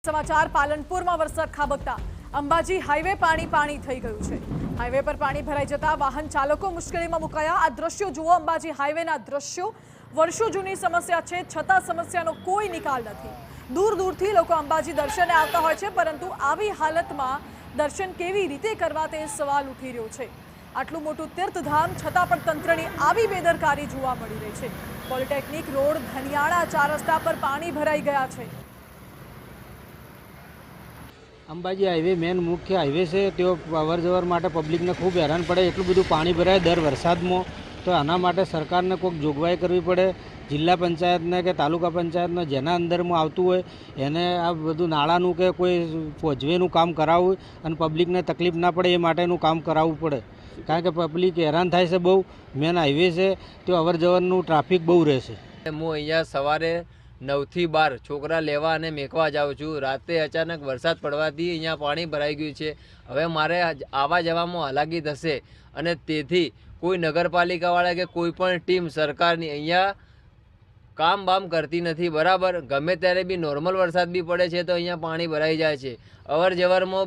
समाचार पालनपुर में वरसाद खाबकता अंबाजी हाईवे पानी पानी थई गयुं छे। हाईवे पर पानी भराई जता वाहन चालको मुश्केली में मुकाया। आ दृश्यो जुओ, अंबाजी हाईवेना दृश्यो। वर्षो जूनी समस्या छे छतां समस्यानो कोई निकाल नथी। दूर दूरथी लोको अंबाजी दर्शने आवता होय छे, परंतु आवी हालतमां दर्शन केवी रीते करवा ते सवाल उठी रह्यो छे। आटલું મોટું તીર્થધામ છતાં પણ તંત્રની આવી બેદરકારી જોવા મળી રહી છે। પોલિટેકનિક રોડ ધનિયાળા 4 રસ્તા પર પાણી ભરાઈ ગયા છે। अंबाजी हाईवे मेन मुख्य हाईवे से तो अवर जवर माटे पब्लिक ने खूब हैरान पड़े। एटलुं बधुं पाणी भराय दर वरसाद में, तो आना माटे सरकार ने कोई जोगवाई करवी पड़े। जिला पंचायत ने के तालुका पंचायत ने जेना अंदर में आवतुं होय एने आ बधुं नाळानुं के कोई पोजवेनुं काम करावुं अने पब्लिक ने तकलीफ ना पड़े ए माटेनुं काम करावुं पड़े। कारण के पब्लिक हैरान थाय छे। बहु मेन हाईवे से तो अवर जवरनुं ट्राफिक बहु रहेशे। હું અહીંયા સવારે 9 થી 12 છોકરા લેવા અને મેકવા જાઉં છું। રાતે અચાનક વરસાદ પડવાથી અહીંયા પાણી ભરાઈ ગયું છે। હવે મારે આવા જવામાં હાલાકી થશે અને તેથી કોઈ નગરપાલિકાવાળા કે કોઈ પણ ટીમ સરકારની અહીંયા કામ બામ કરતી નથી। બરાબર ગમે ત્યારે બી નોર્મલ વરસાદ બી પડે છે તો અહીંયા પાણી ભરાઈ જાય છે। અવર જવરમાં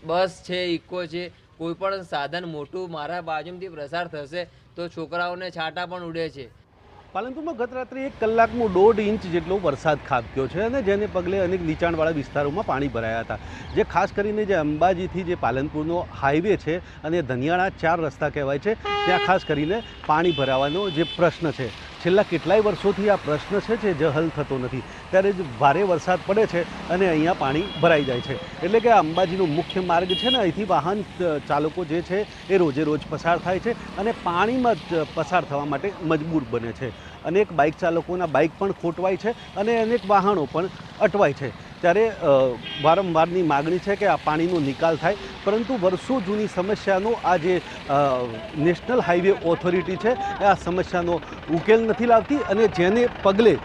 બસ છે, ઇકો છે, કોઈ પણ સાધન મોટું મારા બાજુથી પ્રસાર થશે તો છોકરાઓને છાંટા પણ ઉડે છે। પાલનપુરમાં ગત રાત્રે 1 કલાકમાં 1.5 ઇંચ જેટલો વરસાદ ખાબક્યો છે અને જેને પગલે અનેક નીચાણવાળા વિસ્તારોમાં પાણી ભરાયા હતા। જે ખાસ કરીને જે અંબાજીથી જે પાલનપુરનો હાઈવે છે અને ધનિયાળા 4 રસ્તા કહેવાય છે, ત્યાં ખાસ કરીને પાણી ભરાવાનો જે પ્રશ્ન છે, છેલ્લા કેટલાય વર્ષોથી આ પ્રશ્ન છે જે હલ થતો નથી। ત્યારે જ ભારે વરસાદ પડે છે અને અહીંયા પાણી ભરાઈ જાય છે। એટલે કે આ અંબાજીનો મુખ્ય માર્ગ છે ને, અહીંથી વાહન ચાલકો જે છે એ રોજે રોજ પસાર થાય છે અને પાણીમાં જ પસાર થવા માટે મજબૂર બને છે। અનેક બાઇક ચાલકોના બાઇક પણ ખોટવાય છે અને અનેક વાહનો પણ અટવાય છે। ત્યારે વારંવારની માગણી છે કે આ પાણીનો નિકાલ થાય, પરંતુ વર્ષો જૂની સમસ્યાનો આ જે નેશનલ હાઈવે ઓથોરિટી છે એ આ સમસ્યાનો ઉકેલ નથી લાવતી અને જેને પગલે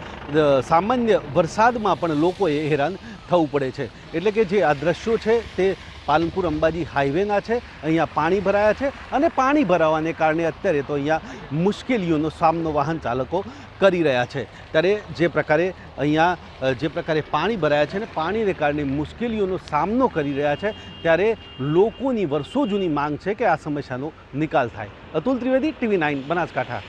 સામાન્ય વરસાદમાં પણ લોકોએ હેરાન થવું પડે છે। એટલે કે જે આ દ્રશ્યો છે તે પાલનપુર અંબાજી હાઈવેના છે। અહીંયા પાણી ભરાયા છે અને પાણી ભરાવાને કારણે અત્યારે તો અહીંયા મુશ્કેલીઓનો સામનો વાહન ચાલકો કરી રહ્યા છે। ત્યારે જે પ્રકારે પાણી ભરાયા છે અને પાણીને કારણે મુશ્કેલીઓનો સામનો કરી રહ્યા છે, ત્યારે લોકોની વર્ષો જૂની માંગ છે કે આ સમસ્યાનો નિકાલ થાય। અતુલ ત્રિવેદી, TV9 બનાસકાંઠા।